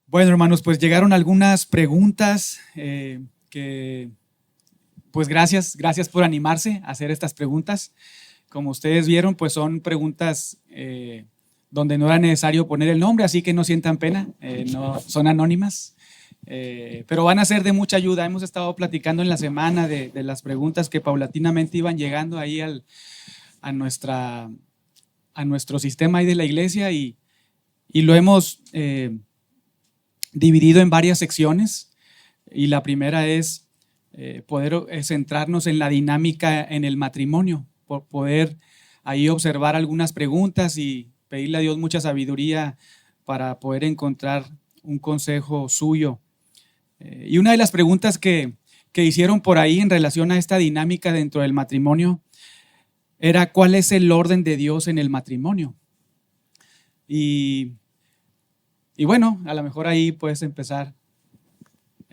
Bueno, hermanos, pues llegaron algunas preguntas pues gracias por animarse a hacer estas preguntas. Como ustedes vieron, pues son preguntas donde no era necesario poner el nombre, así que no sientan pena, no, son anónimas, pero van a ser de mucha ayuda. Hemos estado platicando en la semana de las preguntas que paulatinamente iban llegando ahí a nuestro sistema ahí de la iglesia y lo hemos dividido en varias secciones, y la primera es poder centrarnos en la dinámica en el matrimonio, por poder ahí observar algunas preguntas y pedirle a Dios mucha sabiduría para poder encontrar un consejo suyo. Y una de las preguntas que hicieron por ahí en relación a esta dinámica dentro del matrimonio era: ¿cuál es el orden de Dios en el matrimonio? Y bueno, a lo mejor ahí puedes empezar,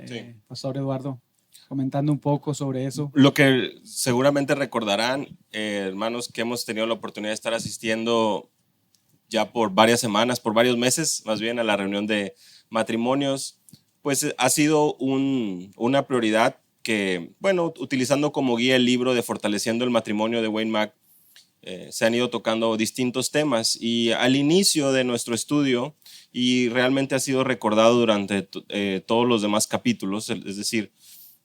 Sí. Pastor Eduardo, comentando un poco sobre eso. Lo que seguramente recordarán, hermanos, que hemos tenido la oportunidad de estar asistiendo ya por varias semanas, por varios meses, más bien, a la reunión de matrimonios, pues ha sido una prioridad que, bueno, utilizando como guía el libro de Fortaleciendo el Matrimonio de Wayne Mack, se han ido tocando distintos temas, y al inicio de nuestro estudio, y realmente ha sido recordado durante todos los demás capítulos, es decir,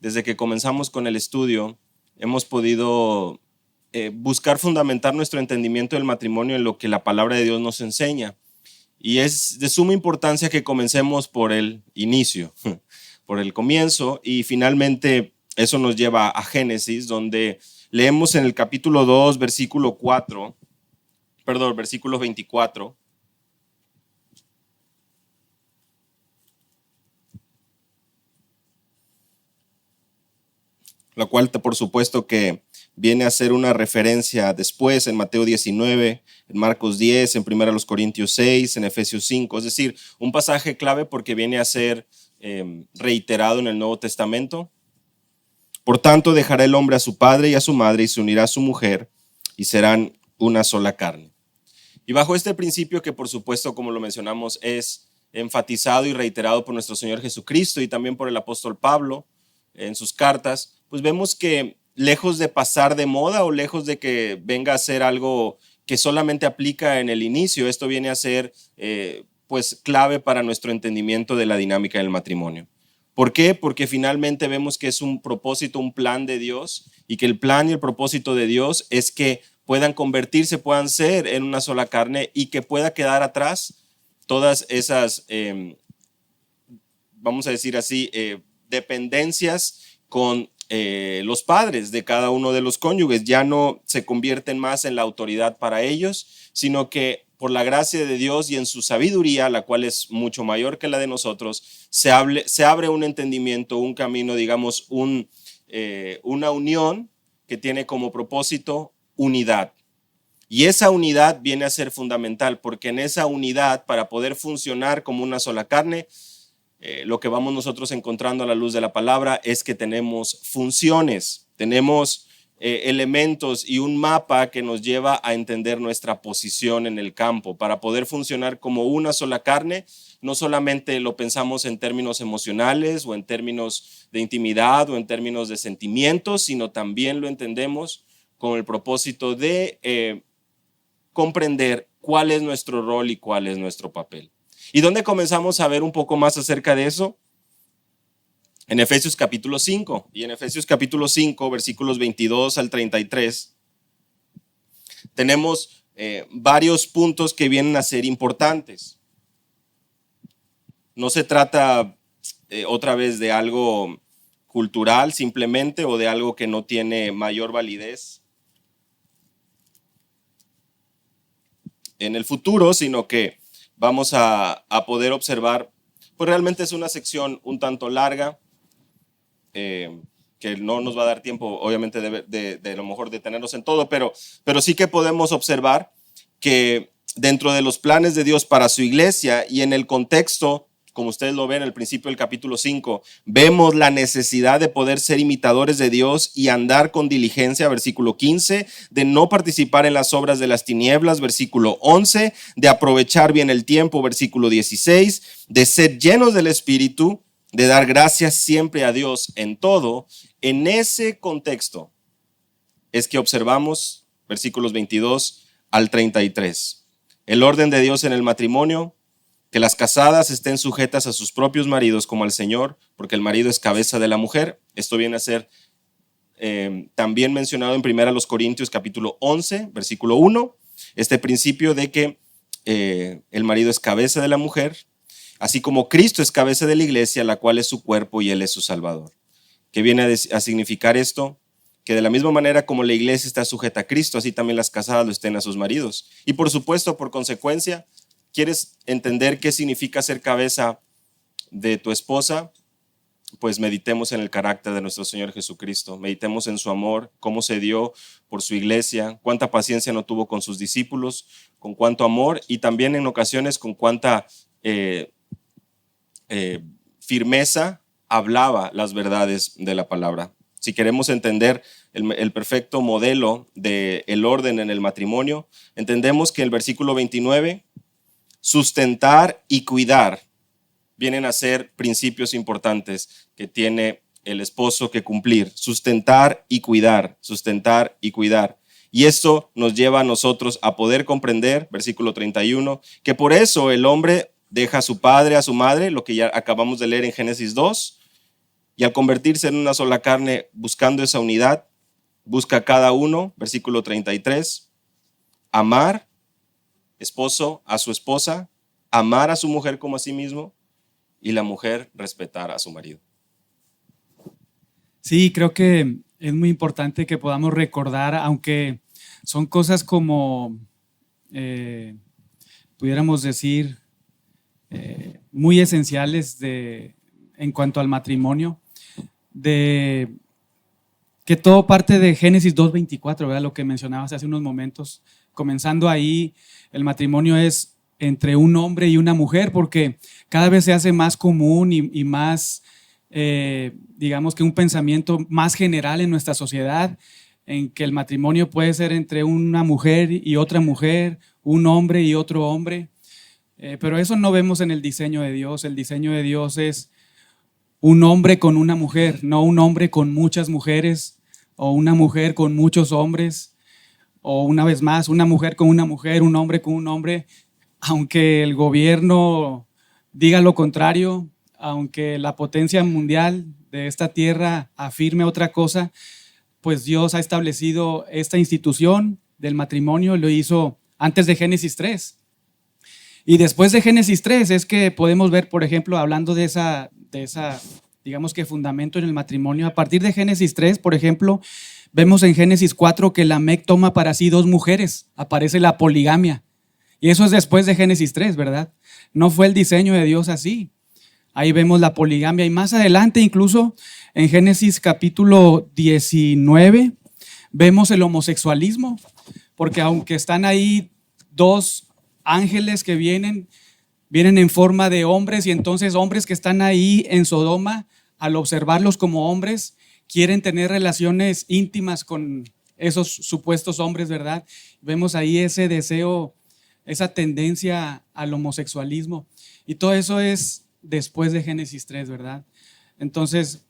desde que comenzamos con el estudio, hemos podido buscar fundamentar nuestro entendimiento del matrimonio en lo que la palabra de Dios nos enseña. Y es de suma importancia que comencemos por el inicio, por el comienzo, y finalmente eso nos lleva a Génesis, donde leemos en el capítulo 2, versículo 24, la cual por supuesto que viene a ser una referencia después en Mateo 19, en Marcos 10, en 1 Corintios 6, en Efesios 5, es decir, un pasaje clave porque viene a ser reiterado en el Nuevo Testamento. Por tanto, dejará el hombre a su padre y a su madre y se unirá a su mujer y serán una sola carne. Y bajo este principio, que por supuesto, como lo mencionamos, es enfatizado y reiterado por nuestro Señor Jesucristo y también por el apóstol Pablo en sus cartas, pues vemos que lejos de pasar de moda o lejos de que venga a ser algo que solamente aplica en el inicio, esto viene a ser pues clave para nuestro entendimiento de la dinámica del matrimonio. ¿Por qué? Porque finalmente vemos que es un propósito, un plan de Dios, y que el plan y el propósito de Dios es que puedan convertirse, puedan ser en una sola carne, y que pueda quedar atrás todas esas, vamos a decir así, dependencias con los padres de cada uno de los cónyuges. Ya no se convierten más en la autoridad para ellos, sino que por la gracia de Dios y en su sabiduría, la cual es mucho mayor que la de nosotros, se abre un entendimiento, un camino, digamos, una unión que tiene como propósito unidad. Y esa unidad viene a ser fundamental, porque en esa unidad, para poder funcionar como una sola carne, lo que vamos nosotros encontrando a la luz de la palabra es que tenemos funciones, tenemos elementos y un mapa que nos lleva a entender nuestra posición en el campo. Para poder funcionar como una sola carne, no solamente lo pensamos en términos emocionales o en términos de intimidad o en términos de sentimientos, sino también lo entendemos con el propósito de comprender cuál es nuestro rol y cuál es nuestro papel. ¿Y dónde comenzamos a ver un poco más acerca de eso? En Efesios capítulo 5. Y en Efesios capítulo 5, versículos 22 al 33, tenemos varios puntos que vienen a ser importantes. No se trata otra vez de algo cultural simplemente, o de algo que no tiene mayor validez en el futuro, sino que vamos a poder observar. Pues realmente es una sección un tanto larga, que no nos va a dar tiempo, obviamente, de lo mejor detenernos en todo, pero sí que podemos observar que dentro de los planes de Dios para su iglesia y en el contexto como ustedes lo ven en el principio del capítulo 5, vemos la necesidad de poder ser imitadores de Dios y andar con diligencia, versículo 15, de no participar en las obras de las tinieblas, versículo 11, de aprovechar bien el tiempo, versículo 16, de ser llenos del Espíritu, de dar gracias siempre a Dios en todo. En ese contexto es que observamos versículos 22 al 33. El orden de Dios en el matrimonio, que las casadas estén sujetas a sus propios maridos como al Señor, porque el marido es cabeza de la mujer. Esto viene a ser también mencionado en 1 Corintios capítulo 11, versículo 1. Este principio de que el marido es cabeza de la mujer, así como Cristo es cabeza de la iglesia, la cual es su cuerpo y Él es su Salvador. ¿Qué viene a significar esto? Que de la misma manera como la iglesia está sujeta a Cristo, así también las casadas lo estén a sus maridos. Y por supuesto, por consecuencia, ¿quieres entender qué significa ser cabeza de tu esposa? Pues meditemos en el carácter de nuestro Señor Jesucristo, meditemos en su amor, cómo se dio por su iglesia, cuánta paciencia no tuvo con sus discípulos, con cuánto amor y también en ocasiones con cuánta firmeza hablaba las verdades de la palabra. Si queremos entender el perfecto modelo del orden en el matrimonio, entendemos que el versículo 29, sustentar y cuidar, vienen a ser principios importantes que tiene el esposo que cumplir. Sustentar y cuidar, sustentar y cuidar. Y esto nos lleva a nosotros a poder comprender, versículo 31, que por eso el hombre deja a su padre, a su madre, lo que ya acabamos de leer en Génesis 2, y al convertirse en una sola carne, buscando esa unidad, busca cada uno, versículo 33, amar, esposo a su esposa, amar a su mujer como a sí mismo, y la mujer respetar a su marido. Sí, creo que es muy importante que podamos recordar, aunque son cosas como, pudiéramos decir, muy esenciales en cuanto al matrimonio, de que todo parte de Génesis 2:24, ¿verdad? Lo que mencionabas hace unos momentos. Comenzando ahí, el matrimonio es entre un hombre y una mujer, porque cada vez se hace más común y más, digamos que un pensamiento más general en nuestra sociedad, en que el matrimonio puede ser entre una mujer y otra mujer, un hombre y otro hombre, pero eso no vemos en el diseño de Dios. El diseño de Dios es un hombre con una mujer, no un hombre con muchas mujeres o una mujer con muchos hombres, o una vez más, una mujer con una mujer, un hombre con un hombre. Aunque el gobierno diga lo contrario, aunque la potencia mundial de esta tierra afirme otra cosa, pues Dios ha establecido esta institución del matrimonio, lo hizo antes de Génesis 3. Y después de Génesis 3 es que podemos ver, por ejemplo, hablando de esa, digamos que fundamento en el matrimonio, a partir de Génesis 3, por ejemplo, vemos en Génesis 4 que Lamec toma para sí 2 mujeres, aparece la poligamia. Y eso es después de Génesis 3, ¿verdad? No fue el diseño de Dios así. Ahí vemos la poligamia y más adelante, incluso en Génesis capítulo 19, vemos el homosexualismo, porque aunque están ahí 2 ángeles que vienen en forma de hombres, y entonces hombres que están ahí en Sodoma, al observarlos como hombres, quieren tener relaciones íntimas con esos supuestos hombres, ¿verdad? Vemos ahí ese deseo, esa tendencia al homosexualismo, y todo eso es después de Génesis 3, ¿verdad? Entonces,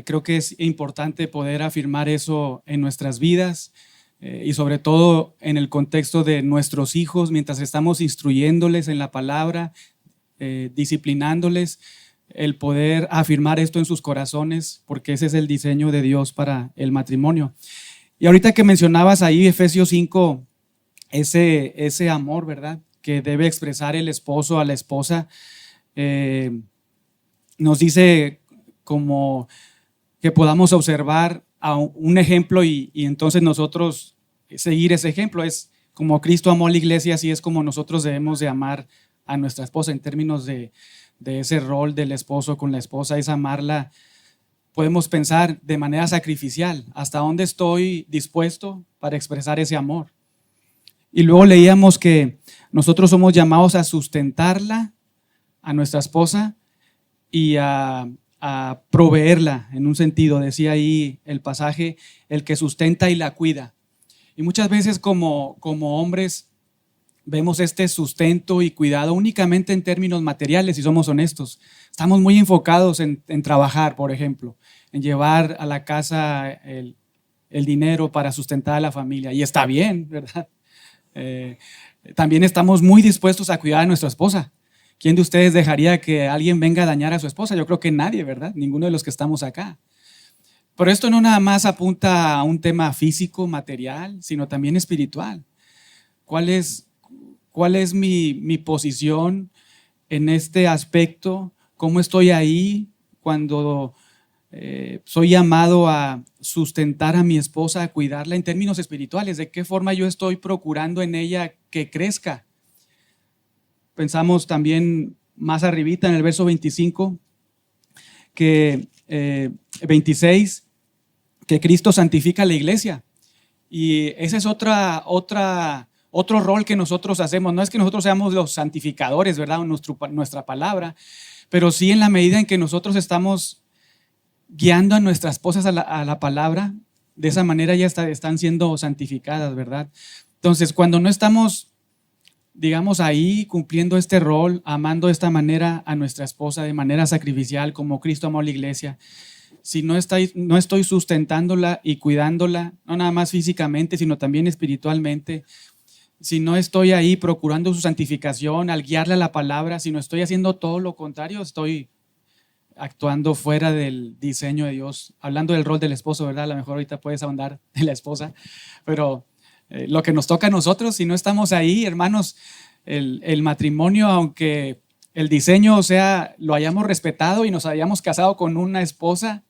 creo que es importante poder afirmar eso en nuestras vidas, y sobre todo en el contexto de nuestros hijos, mientras estamos instruyéndoles en la palabra, disciplinándoles, el poder afirmar esto en sus corazones, porque ese es el diseño de Dios para el matrimonio. Y ahorita que mencionabas ahí Efesios 5, ese amor, ¿verdad?, que debe expresar el esposo a la esposa, nos dice como que podamos observar a un ejemplo y entonces nosotros seguir ese ejemplo. Es como Cristo amó a la iglesia, así es como nosotros debemos de amar a nuestra esposa, en términos de ese rol del esposo con la esposa, es amarla. Podemos pensar de manera sacrificial, ¿hasta dónde estoy dispuesto para expresar ese amor? Y luego leíamos que nosotros somos llamados a sustentarla, a nuestra esposa y a proveerla, en un sentido, decía ahí el pasaje, el que sustenta y la cuida. Y muchas veces como hombres vemos este sustento y cuidado únicamente en términos materiales, si somos honestos. Estamos muy enfocados en trabajar, por ejemplo, en llevar a la casa el dinero para sustentar a la familia. Y está bien, ¿verdad? También estamos muy dispuestos a cuidar a nuestra esposa. ¿Quién de ustedes dejaría que alguien venga a dañar a su esposa? Yo creo que nadie, ¿verdad? Ninguno de los que estamos acá. Pero esto no nada más apunta a un tema físico, material, sino también espiritual. ¿Cuál es mi posición en este aspecto? ¿Cómo estoy ahí cuando soy llamado a sustentar a mi esposa, a cuidarla en términos espirituales? ¿De qué forma yo estoy procurando en ella que crezca? Pensamos también más arribita en el verso 25, que 26, que Cristo santifica a la iglesia. Y ese es otro rol que nosotros hacemos. No es que nosotros seamos los santificadores, ¿verdad? Nuestra palabra, pero sí en la medida en que nosotros estamos guiando a nuestras esposas a la palabra, de esa manera ya están siendo santificadas, ¿verdad? Entonces, cuando no estamos, digamos, ahí cumpliendo este rol, amando de esta manera a nuestra esposa de manera sacrificial, como Cristo amó a la iglesia, si no estoy sustentándola y cuidándola, no nada más físicamente, sino también espiritualmente, si no estoy ahí procurando su santificación al guiarle a la palabra, si no estoy haciendo todo lo contrario, estoy actuando fuera del diseño de Dios. Hablando del rol del esposo, ¿verdad? A lo mejor ahorita puedes ahondar de la esposa, pero lo que nos toca a nosotros, si no estamos ahí, hermanos, el matrimonio, aunque el diseño, o sea, lo hayamos respetado y nos hayamos casado con una esposa,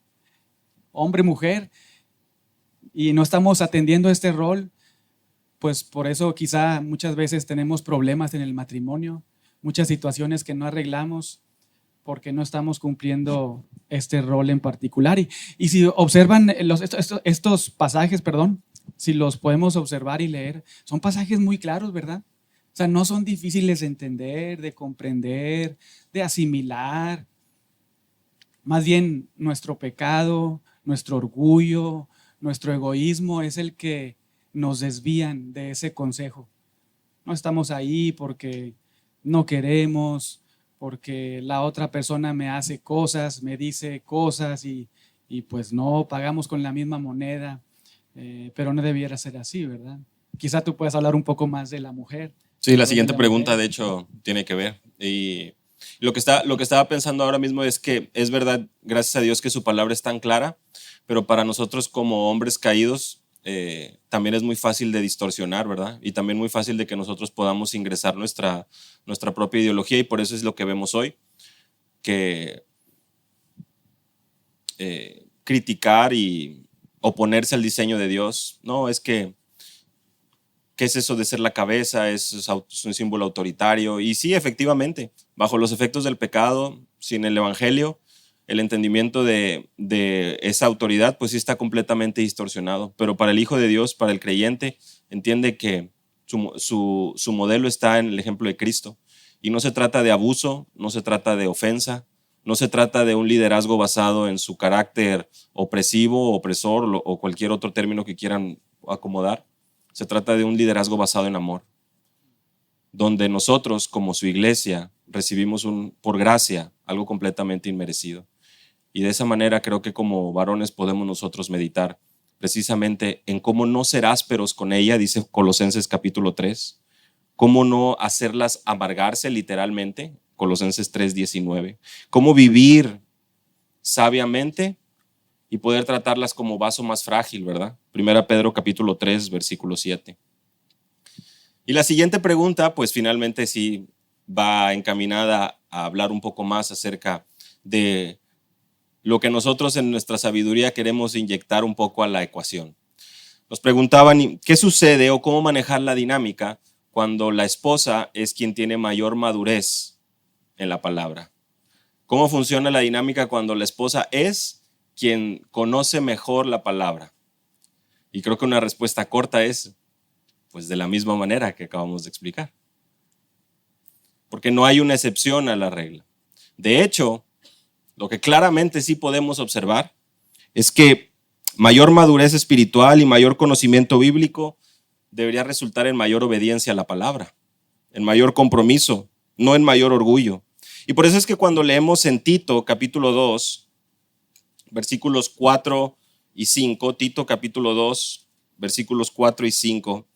hombre, mujer, y no estamos atendiendo este rol, pues por eso quizá muchas veces tenemos problemas en el matrimonio, muchas situaciones que no arreglamos porque no estamos cumpliendo este rol en particular. Y si observan estos pasajes, si los podemos observar y leer, son pasajes muy claros, ¿verdad? O sea, no son difíciles de entender, de comprender, de asimilar. Más bien nuestro pecado, nuestro orgullo, nuestro egoísmo es el que nos desvían de ese consejo. No estamos ahí porque no queremos, porque la otra persona me hace cosas, me dice cosas y pues no pagamos con la misma moneda, pero no debiera ser así, ¿verdad? Quizá tú puedas hablar un poco más de la mujer. Sí, la siguiente pregunta, de hecho, tiene que ver. Y lo que estaba pensando ahora mismo es que es verdad, gracias a Dios, que su palabra es tan clara, pero para nosotros como hombres caídos también es muy fácil de distorsionar, ¿verdad? Y también muy fácil de que nosotros podamos ingresar nuestra propia ideología, y por eso es lo que vemos hoy, que criticar y oponerse al diseño de Dios, no, es que ¿qué es eso de ser la cabeza? Es un símbolo autoritario. Y sí, efectivamente, bajo los efectos del pecado, sin el evangelio, el entendimiento de esa autoridad, pues sí está completamente distorsionado. Pero para el Hijo de Dios, para el creyente, entiende que su modelo está en el ejemplo de Cristo. Y no se trata de abuso, no se trata de ofensa, no se trata de un liderazgo basado en su carácter opresivo, opresor o cualquier otro término que quieran acomodar. Se trata de un liderazgo basado en amor, donde nosotros, como su iglesia, recibimos por gracia algo completamente inmerecido. Y de esa manera creo que como varones podemos nosotros meditar precisamente en cómo no ser ásperos con ella, dice Colosenses capítulo 3, cómo no hacerlas amargarse literalmente, Colosenses 3:19, cómo vivir sabiamente y poder tratarlas como vaso más frágil, ¿verdad? 1 Pedro capítulo 3, versículo 7. Y la siguiente pregunta, pues finalmente sí va encaminada a hablar un poco más acerca de lo que nosotros en nuestra sabiduría queremos inyectar un poco a la ecuación. Nos preguntaban qué sucede o cómo manejar la dinámica cuando la esposa es quien tiene mayor madurez en la palabra. ¿Cómo funciona la dinámica cuando la esposa es quien conoce mejor la palabra? Y creo que una respuesta corta es, pues de la misma manera que acabamos de explicar. porque no hay una excepción a la regla. De hecho, lo que claramente sí podemos observar es que mayor madurez espiritual y mayor conocimiento bíblico debería resultar en mayor obediencia a la palabra, en mayor compromiso, no en mayor orgullo. Y por eso es que cuando leemos en Tito capítulo 2, versículos 4 y 5, Tito capítulo 2, versículos 4 y 5,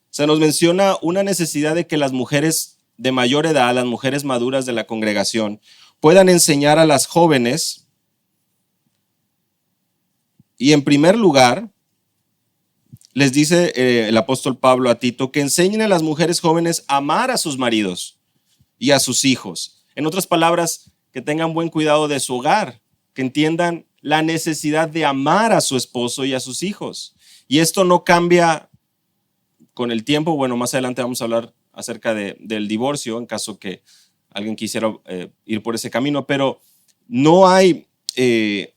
se nos menciona una necesidad de que las mujeres de mayor edad, las mujeres maduras de la congregación, puedan enseñar a las jóvenes. Y en primer lugar, les dice el apóstol Pablo a Tito que enseñen a las mujeres jóvenes a amar a sus maridos y a sus hijos. En otras palabras, que tengan buen cuidado de su hogar, que entiendan la necesidad de amar a su esposo y a sus hijos. Y esto no cambia con el tiempo. Bueno, más adelante vamos a hablar acerca del divorcio, en caso que alguien quisiera ir por ese camino, pero no hay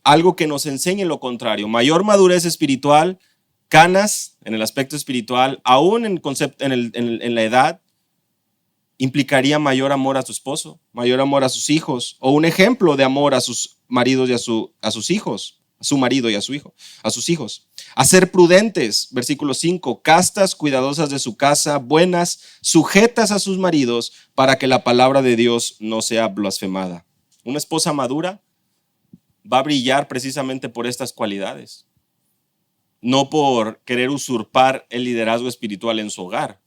algo que nos enseñe lo contrario. Mayor madurez espiritual, canas en el aspecto espiritual, aún en la edad, implicaría mayor amor a su esposo, mayor amor a sus hijos, o un ejemplo de amor a sus maridos y a sus hijos, a su marido y a su hijo, a sus hijos. A ser prudentes, versículo 5, castas, cuidadosas de su casa, buenas, sujetas a sus maridos, para que la palabra de Dios no sea blasfemada. Una esposa madura va a brillar precisamente por estas cualidades, no por querer usurpar el liderazgo espiritual en su hogar.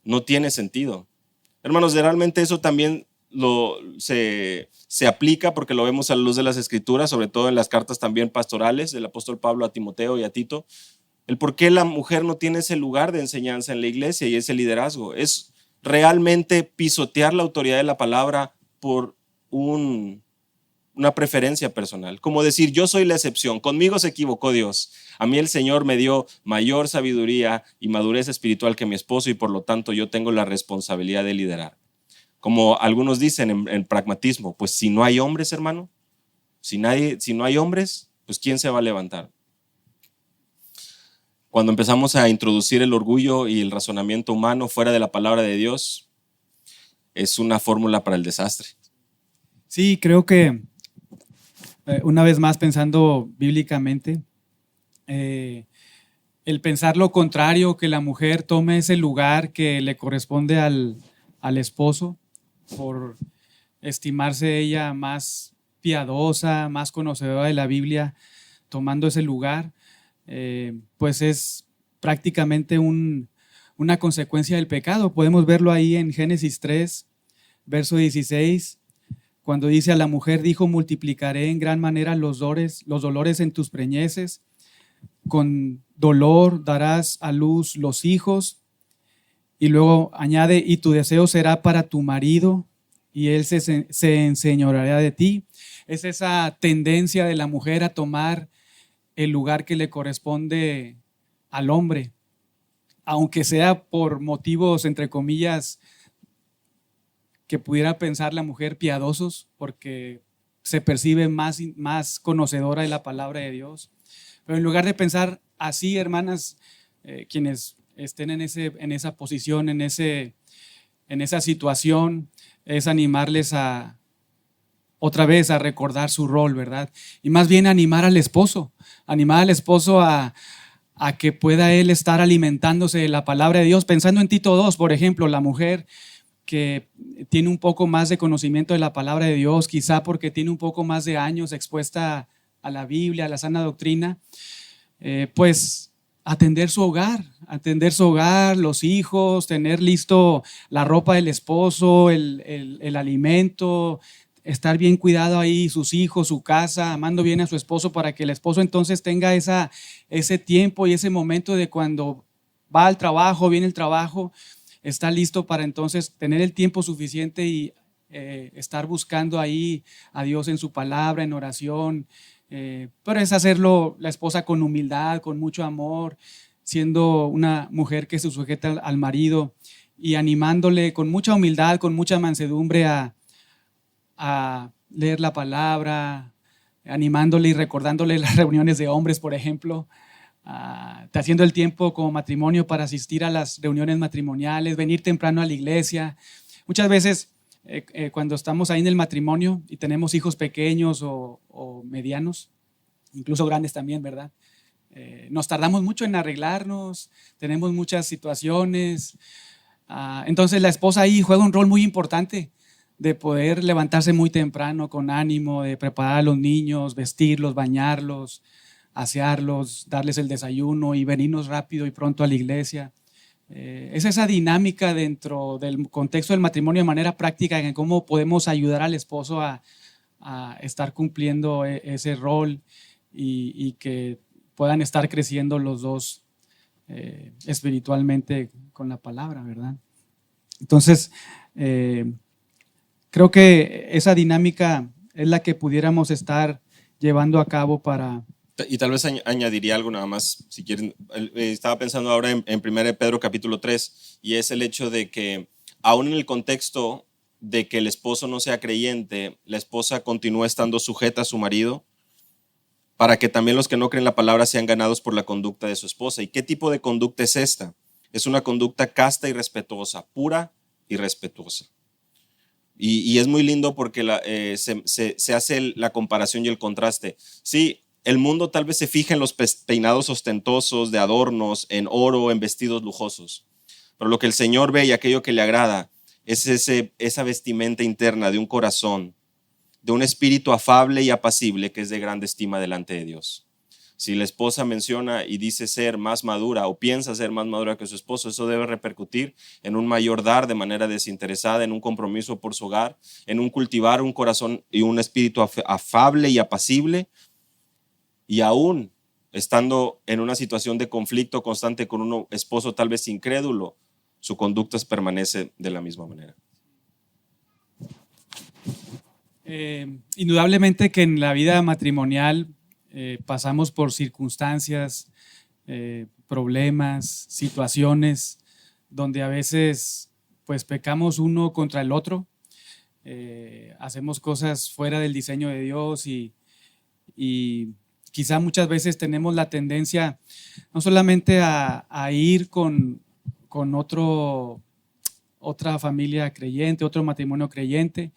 No tiene sentido. Hermanos, realmente eso también se aplica porque lo vemos a la luz de las Escrituras, sobre todo en las cartas también pastorales del apóstol Pablo a Timoteo y a Tito. El por qué la mujer no tiene ese lugar de enseñanza en la iglesia y ese liderazgo es realmente pisotear la autoridad de la palabra por una preferencia personal. Como decir, yo soy la excepción, conmigo se equivocó Dios. A mí el Señor me dio mayor sabiduría y madurez espiritual que mi esposo y por lo tanto yo tengo la responsabilidad de liderar. Como algunos dicen en pragmatismo, pues si no hay hombres, hermano, si no hay hombres, pues ¿quién se va a levantar? Cuando empezamos a introducir el orgullo y el razonamiento humano fuera de la palabra de Dios, es una fórmula para el desastre. Sí, creo que una vez más pensando bíblicamente, el pensar lo contrario, que la mujer tome ese lugar que le corresponde al esposo por estimarse ella más piadosa, más conocedora de la Biblia, tomando ese lugar, pues es prácticamente una consecuencia del pecado. Podemos verlo ahí en Génesis 3, verso 16, cuando dice: a la mujer dijo, multiplicaré en gran manera los dolores en tus preñeces, con dolor darás a luz los hijos. Y luego añade: y tu deseo será para tu marido, y él se enseñoreará de ti. Es esa tendencia de la mujer a tomar el lugar que le corresponde al hombre, aunque sea por motivos, entre comillas, que pudiera pensar la mujer piadosos, porque se percibe más conocedora de la palabra de Dios. Pero en lugar de pensar así, hermanas, quienes estén en esa posición, en esa situación, es animarles otra vez a recordar su rol, ¿verdad? Y más bien animar al esposo a que pueda él estar alimentándose de la palabra de Dios. Pensando en Tito 2, por ejemplo, la mujer que tiene un poco más de conocimiento de la palabra de Dios, quizá porque tiene un poco más de años expuesta a la Biblia, a la sana doctrina, pues atender su hogar, los hijos, tener listo la ropa del esposo, el alimento, estar bien cuidado ahí, sus hijos, su casa, amando bien a su esposo, para que el esposo entonces tenga ese tiempo y ese momento de cuando va al trabajo, viene el trabajo, está listo para entonces tener el tiempo suficiente y estar buscando ahí a Dios en su palabra, en oración. Pero es hacerlo la esposa con humildad, con mucho amor, siendo una mujer que se sujeta al marido y animándole con mucha humildad, con mucha mansedumbre a leer la palabra, animándole y recordándole las reuniones de hombres, por ejemplo, haciendo el tiempo como matrimonio para asistir a las reuniones matrimoniales, venir temprano a la iglesia. Muchas veces cuando estamos ahí en el matrimonio y tenemos hijos pequeños o medianos, incluso grandes también, ¿verdad? Nos tardamos mucho en arreglarnos, tenemos muchas situaciones. Entonces la esposa ahí juega un rol muy importante de poder levantarse muy temprano con ánimo, de preparar a los niños, vestirlos, bañarlos, asearlos, darles el desayuno y venirnos rápido y pronto a la iglesia. Es esa dinámica dentro del contexto del matrimonio de manera práctica en cómo podemos ayudar al esposo a estar cumpliendo ese rol y que puedan estar creciendo los dos espiritualmente con la palabra, ¿verdad? Entonces, creo que esa dinámica es la que pudiéramos estar llevando a cabo para... Y tal vez añadiría algo nada más, si quieren. Estaba pensando ahora en 1 Pedro capítulo 3, y es el hecho de que aún en el contexto de que el esposo no sea creyente, la esposa continúa estando sujeta a su marido, para que también los que no creen la palabra sean ganados por la conducta de su esposa. ¿Y qué tipo de conducta es esta? Es una conducta casta y respetuosa, pura y respetuosa. Y es muy lindo porque se hace la comparación y el contraste. Sí, el mundo tal vez se fija en los peinados ostentosos, de adornos, en oro, en vestidos lujosos. Pero lo que el Señor ve y aquello que le agrada es esa vestimenta interna de un corazón, de un espíritu afable y apacible que es de grande estima delante de Dios. Si la esposa menciona y dice ser más madura o piensa ser más madura que su esposo, eso debe repercutir en un mayor dar de manera desinteresada, en un compromiso por su hogar, en un cultivar un corazón y un espíritu afable y apacible. Y aún estando en una situación de conflicto constante con un esposo tal vez incrédulo, su conducta permanece de la misma manera. Indudablemente que en la vida matrimonial pasamos por circunstancias, problemas, situaciones donde a veces pues pecamos uno contra el otro, hacemos cosas fuera del diseño de Dios y quizá muchas veces tenemos la tendencia no solamente a ir con otra familia creyente, otro matrimonio creyente,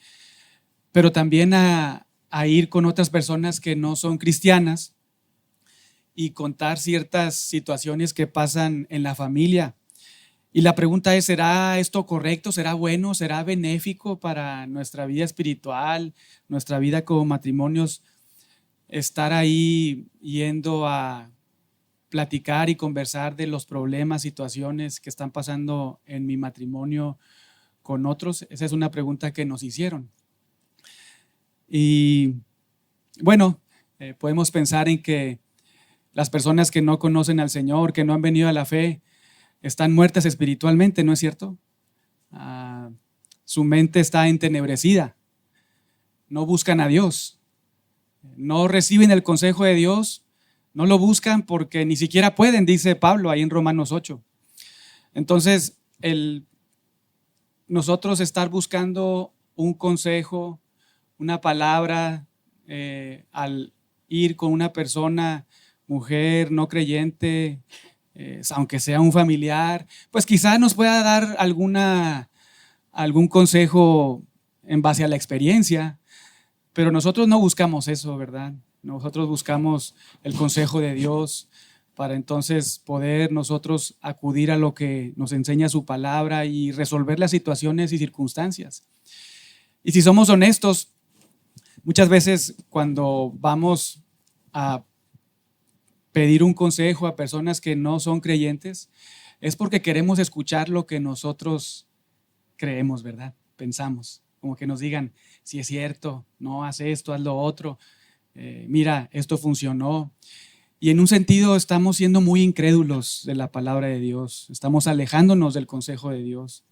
pero también a ir con otras personas que no son cristianas y contar ciertas situaciones que pasan en la familia. Y la pregunta es, ¿será esto correcto? ¿Será bueno? ¿Será benéfico para nuestra vida espiritual, nuestra vida como matrimonios? Estar ahí yendo a platicar y conversar de los problemas, situaciones que están pasando en mi matrimonio con otros. Esa es una pregunta que nos hicieron. Y bueno, podemos pensar en que las personas que no conocen al Señor, que no han venido a la fe, están muertas espiritualmente, ¿no es cierto? Su mente está entenebrecida, no buscan a Dios, no reciben el consejo de Dios, no lo buscan porque ni siquiera pueden, dice Pablo ahí en Romanos 8. Entonces, nosotros estar buscando un consejo, una palabra, al ir con una persona, mujer, no creyente, aunque sea un familiar, pues quizás nos pueda dar algún consejo en base a la experiencia, pero nosotros no buscamos eso, ¿verdad? Nosotros buscamos el consejo de Dios para entonces poder nosotros acudir a lo que nos enseña su palabra y resolver las situaciones y circunstancias. Y si somos honestos, muchas veces cuando vamos a pedir un consejo a personas que no son creyentes, es porque queremos escuchar lo que nosotros creemos, ¿verdad? Pensamos, como que nos digan, si es cierto, no, haz esto, haz lo otro, mira, esto funcionó. Y en un sentido estamos siendo muy incrédulos de la palabra de Dios, estamos alejándonos del consejo de Dios.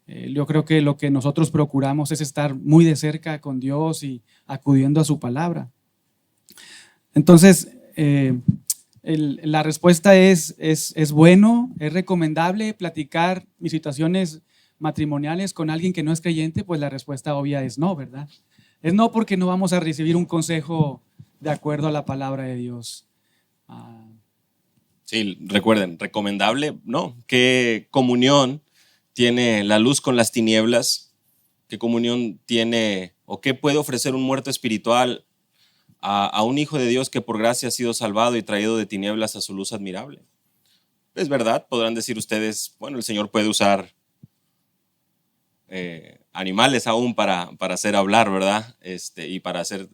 Yo creo que lo que nosotros procuramos es estar muy de cerca con Dios y acudiendo a su palabra. Entonces, la respuesta es bueno, es recomendable platicar mis situaciones matrimoniales con alguien que no es creyente. Pues la respuesta obvia es no, ¿verdad? Es no, porque no vamos a recibir un consejo de acuerdo a la palabra de Dios. Sí, recuerden, recomendable, ¿no? ¿Qué comunión tiene la luz con las tinieblas? ¿Qué comunión tiene o qué puede ofrecer un muerto espiritual a un hijo de Dios que por gracia ha sido salvado y traído de tinieblas a su luz admirable? Es verdad, podrán decir ustedes, bueno, el Señor puede usar animales aún para hacer hablar, ¿verdad? Y para hacer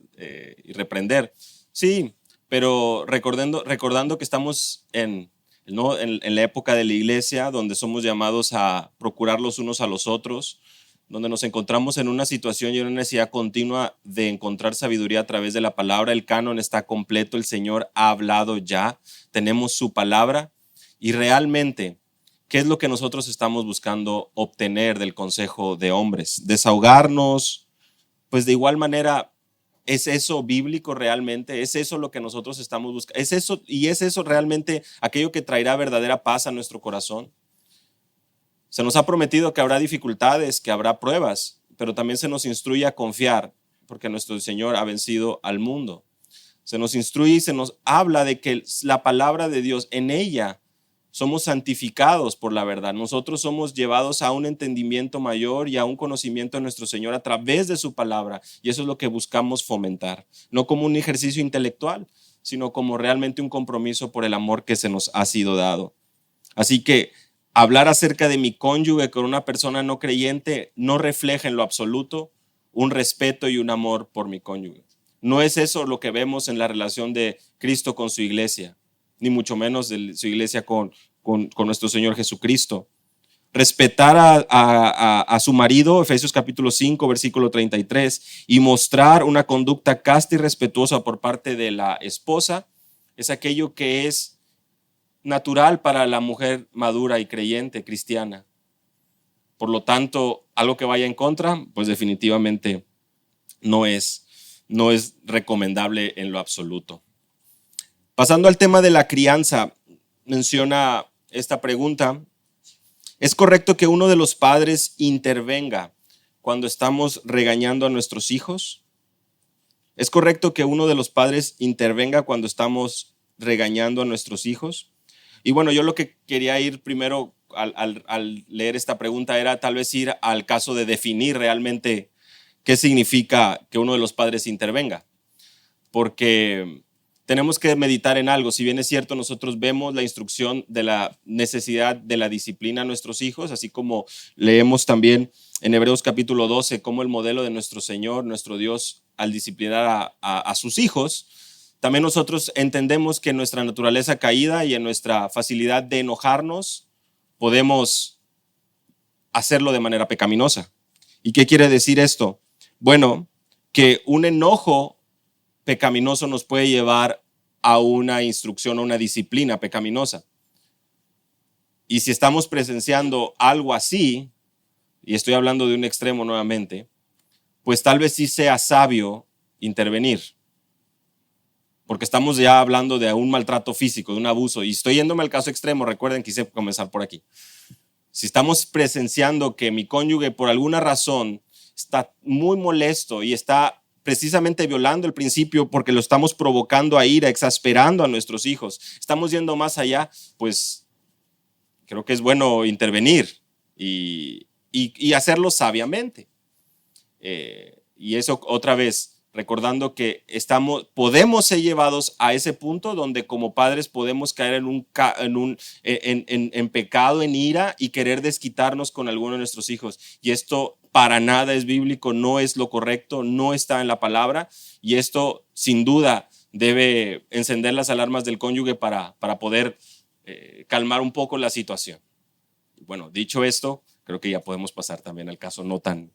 y reprender. Sí, pero recordando que estamos ¿no? en la época de la iglesia, donde somos llamados a procurar los unos a los otros, donde nos encontramos en una situación y en una necesidad continua de encontrar sabiduría a través de la palabra. El canon está completo, el Señor ha hablado ya, tenemos su palabra y realmente, ¿qué es lo que nosotros estamos buscando obtener del consejo de hombres? Desahogarnos, pues de igual manera, ¿es eso bíblico realmente? ¿Es eso lo que nosotros estamos buscando? ¿Es eso realmente aquello que traerá verdadera paz a nuestro corazón? Se nos ha prometido que habrá dificultades, que habrá pruebas, pero también se nos instruye a confiar, porque nuestro Señor ha vencido al mundo. Se nos instruye y se nos habla de que la palabra de Dios, en ella somos santificados por la verdad. Nosotros somos llevados a un entendimiento mayor y a un conocimiento de nuestro Señor a través de su palabra. Y eso es lo que buscamos fomentar. No como un ejercicio intelectual, sino como realmente un compromiso por el amor que se nos ha sido dado. Así que hablar acerca de mi cónyuge con una persona no creyente no refleja en lo absoluto un respeto y un amor por mi cónyuge. No es eso lo que vemos en la relación de Cristo con su iglesia, ni mucho menos de su iglesia con nuestro Señor Jesucristo. Respetar a su marido, Efesios capítulo 5, versículo 33, y mostrar una conducta casta y respetuosa por parte de la esposa, es aquello que es natural para la mujer madura y creyente cristiana. Por lo tanto, algo que vaya en contra, pues definitivamente no es recomendable en lo absoluto. Pasando al tema de la crianza, menciona esta pregunta: ¿es correcto que uno de los padres intervenga cuando estamos regañando a nuestros hijos? ¿Es correcto que uno de los padres intervenga cuando estamos regañando a nuestros hijos? Y bueno, yo lo que quería ir primero al leer esta pregunta era tal vez ir al caso de definir realmente qué significa que uno de los padres intervenga. Porque tenemos que meditar en algo. Si bien es cierto, nosotros vemos la instrucción de la necesidad de la disciplina a nuestros hijos, así como leemos también en Hebreos capítulo 12 cómo el modelo de nuestro Señor, nuestro Dios, al disciplinar a sus hijos, también nosotros entendemos que en nuestra naturaleza caída y en nuestra facilidad de enojarnos, podemos hacerlo de manera pecaminosa. ¿Y qué quiere decir esto? Bueno, que un enojo pecaminoso nos puede llevar a una instrucción, a una disciplina pecaminosa. Y si estamos presenciando algo así, y estoy hablando de un extremo nuevamente, pues tal vez sí sea sabio intervenir. Porque estamos ya hablando de un maltrato físico, de un abuso, y estoy yéndome al caso extremo. Recuerden, quise comenzar por aquí. Si estamos presenciando que mi cónyuge por alguna razón está muy molesto y está precisamente violando el principio porque lo estamos provocando a ira, exasperando a nuestros hijos, estamos yendo más allá, pues creo que es bueno intervenir y hacerlo sabiamente. Y eso otra vez, recordando que podemos ser llevados a ese punto donde como padres podemos caer en pecado, en ira y querer desquitarnos con alguno de nuestros hijos. Y esto para nada es bíblico, no es lo correcto, no está en la palabra, y esto sin duda debe encender las alarmas del cónyuge para poder calmar un poco la situación. Bueno, dicho esto, creo que ya podemos pasar también al caso no tan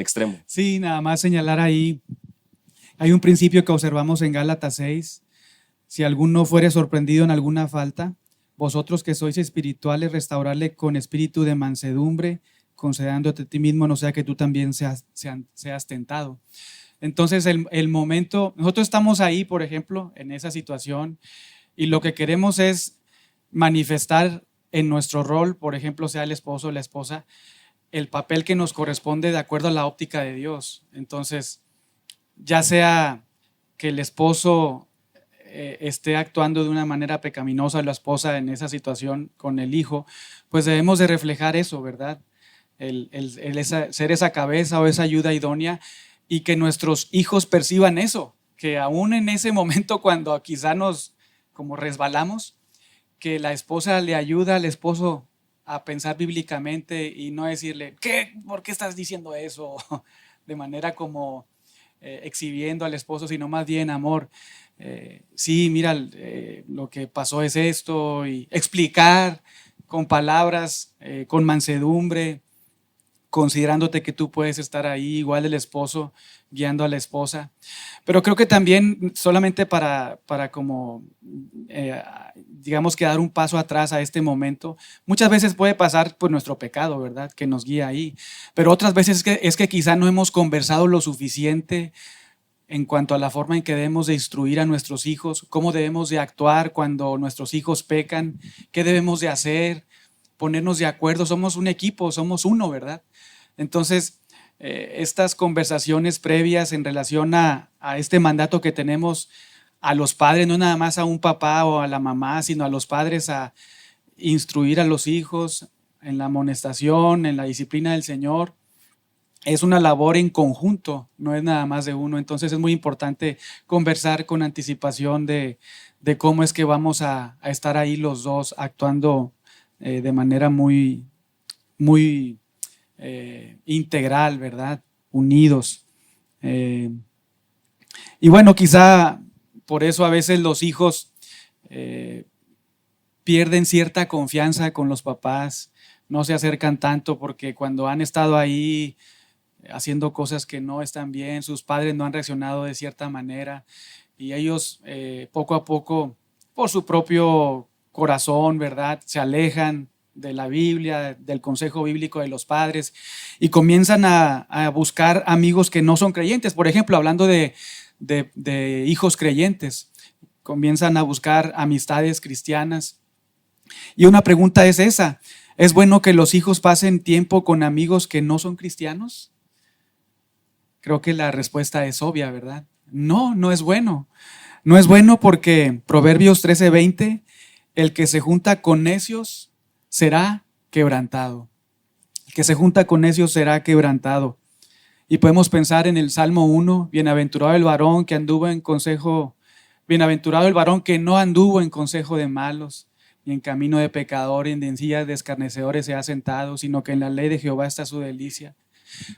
extremo. Sí, nada más señalar ahí, hay un principio que observamos en Gálatas 6, si alguno fuere sorprendido en alguna falta, vosotros que sois espirituales, restaurarle con espíritu de mansedumbre, concediéndote a ti mismo, no sea que tú también seas tentado. Entonces el momento, nosotros estamos ahí, por ejemplo, en esa situación, y lo que queremos es manifestar en nuestro rol, por ejemplo, sea el esposo o la esposa, el papel que nos corresponde de acuerdo a la óptica de Dios. Entonces, ya sea que el esposo esté actuando de una manera pecaminosa, la esposa en esa situación con el hijo, pues debemos de reflejar eso, ¿verdad? ser esa cabeza o esa ayuda idónea, y que nuestros hijos perciban eso, que aún en ese momento cuando quizá nos como resbalamos, que la esposa le ayuda al esposo a pensar bíblicamente y no decirle, ¿qué? ¿Por qué estás diciendo eso? De manera como exhibiendo al esposo, sino más bien, amor, sí, mira, lo que pasó es esto, y explicar con palabras, con mansedumbre, considerándote que tú puedes estar ahí, igual el esposo guiando a la esposa. Pero creo que también solamente para como, digamos que dar un paso atrás a este momento, muchas veces puede pasar por nuestro pecado, ¿verdad? Que nos guía ahí. Pero otras veces es que quizá no hemos conversado lo suficiente en cuanto a la forma en que debemos de instruir a nuestros hijos, cómo debemos de actuar cuando nuestros hijos pecan, qué debemos de hacer, ponernos de acuerdo. Somos un equipo, somos uno, ¿verdad? Entonces, estas conversaciones previas en relación a este mandato que tenemos a los padres, no nada más a un papá o a la mamá, sino a los padres a instruir a los hijos en la amonestación, en la disciplina del Señor, es una labor en conjunto, no es nada más de uno. Entonces es muy importante conversar con anticipación de cómo es que vamos a estar ahí los dos actuando de manera muy, muy integral, ¿verdad? Unidos. Y bueno, quizá por eso a veces los hijos pierden cierta confianza con los papás, no se acercan tanto porque cuando han estado ahí haciendo cosas que no están bien, sus padres no han reaccionado de cierta manera y ellos poco a poco, por su propio corazón, ¿verdad? Se alejan de la Biblia, del consejo bíblico de los padres y comienzan a buscar amigos que no son creyentes. Por ejemplo, hablando de hijos creyentes, comienzan a buscar amistades cristianas. Y una pregunta es esa: ¿es bueno que los hijos pasen tiempo con amigos que no son cristianos? Creo que la respuesta es obvia, ¿verdad? No, no es bueno. No es bueno porque Proverbios 13:20, el que se junta con necios será quebrantado. El que se junta con necios será quebrantado. Y podemos pensar en el Salmo 1, bienaventurado el varón que anduvo en consejo, bienaventurado el varón que no anduvo en consejo de malos, ni en camino de pecadores, ni en sillas de escarnecedores se ha sentado, sino que en la ley de Jehová está su delicia.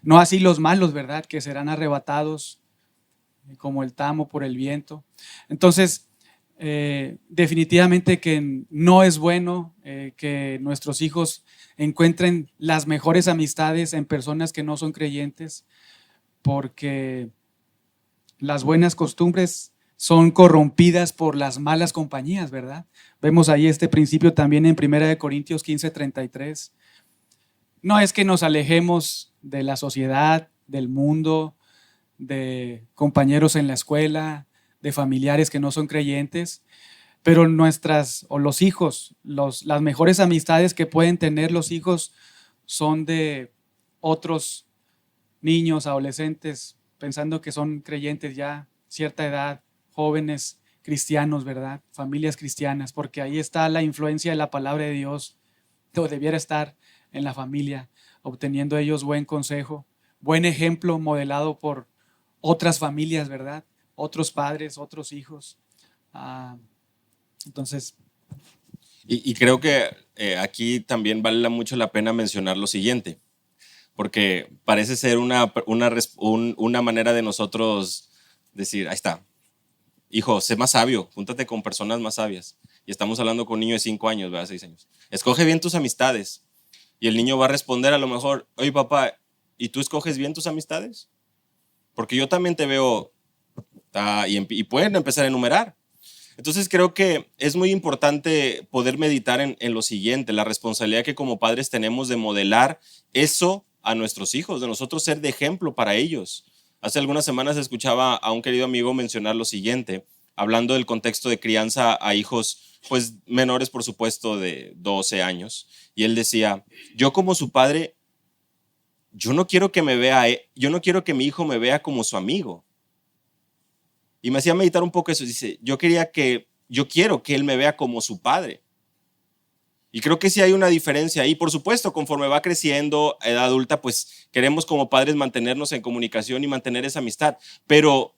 No así los malos, ¿verdad? Que serán arrebatados como el tamo por el viento. Entonces, definitivamente que no es bueno que nuestros hijos encuentren las mejores amistades en personas que no son creyentes, porque las buenas costumbres son corrompidas por las malas compañías, ¿verdad? Vemos ahí este principio también en 1 Corintios 15:33. No es que nos alejemos de la sociedad, del mundo, de compañeros en la escuela, de familiares que no son creyentes, pero los hijos, las mejores amistades que pueden tener los hijos son de otros niños, adolescentes, pensando que son creyentes ya, cierta edad, jóvenes cristianos, ¿verdad? Familias cristianas, porque ahí está la influencia de la palabra de Dios, o debiera estar en la familia, obteniendo ellos buen consejo, buen ejemplo modelado por otras familias, ¿verdad? Otros padres, otros hijos. Entonces, Y creo que aquí también vale mucho la pena mencionar lo siguiente, porque parece ser una manera de nosotros decir, ahí está, hijo, sé más sabio, júntate con personas más sabias. Y estamos hablando con un niño de 5 años, ¿verdad? 6 años. Escoge bien tus amistades. Y el niño va a responder a lo mejor, oye papá, ¿y tú escoges bien tus amistades? Porque yo también te veo, y pueden empezar a enumerar. Entonces creo que es muy importante poder meditar en lo siguiente, la responsabilidad que como padres tenemos de modelar eso a nuestros hijos, de nosotros ser de ejemplo para ellos. Hace algunas semanas escuchaba a un querido amigo mencionar lo siguiente, hablando del contexto de crianza a hijos pues menores, por supuesto, de 12 años. Y él decía, yo como su padre, yo no quiero que mi hijo me vea como su amigo. Y me hacía meditar un poco eso. Dice, yo quiero que él me vea como su padre. Y creo que sí hay una diferencia ahí. Por supuesto, conforme va creciendo, edad adulta, pues queremos como padres mantenernos en comunicación y mantener esa amistad. Pero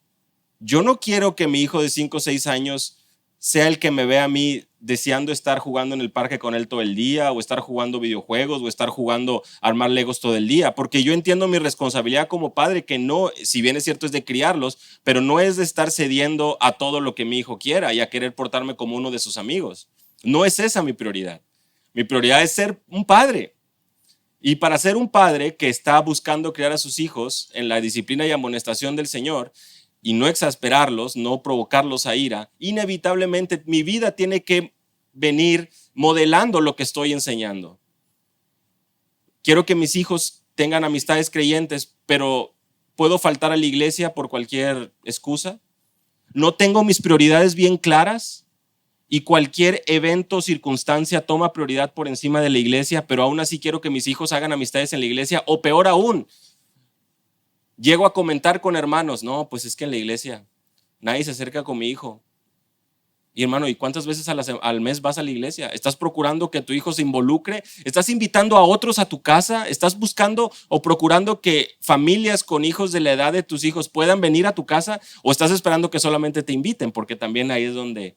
yo no quiero que mi hijo de 5 o 6 años sea el que me vea a mí deseando estar jugando en el parque con él todo el día, o estar jugando videojuegos, o estar jugando a armar legos todo el día, porque yo entiendo mi responsabilidad como padre, que no, si bien es cierto, es de criarlos, pero no es de estar cediendo a todo lo que mi hijo quiera y a querer portarme como uno de sus amigos. No es esa mi prioridad. Mi prioridad es ser un padre. Y para ser un padre que está buscando criar a sus hijos en la disciplina y amonestación del Señor, y no exasperarlos, no provocarlos a ira, inevitablemente mi vida tiene que venir modelando lo que estoy enseñando. Quiero que mis hijos tengan amistades creyentes, pero ¿puedo faltar a la iglesia por cualquier excusa? ¿No tengo mis prioridades bien claras? Y cualquier evento o circunstancia toma prioridad por encima de la iglesia, pero aún así quiero que mis hijos hagan amistades en la iglesia, o peor aún, llego a comentar con hermanos, no, pues es que en la iglesia nadie se acerca con mi hijo. Y hermano, ¿y cuántas veces al mes vas a la iglesia? ¿Estás procurando que tu hijo se involucre? ¿Estás invitando a otros a tu casa? ¿Estás buscando o procurando que familias con hijos de la edad de tus hijos puedan venir a tu casa? ¿O estás esperando que solamente te inviten? Porque también ahí es donde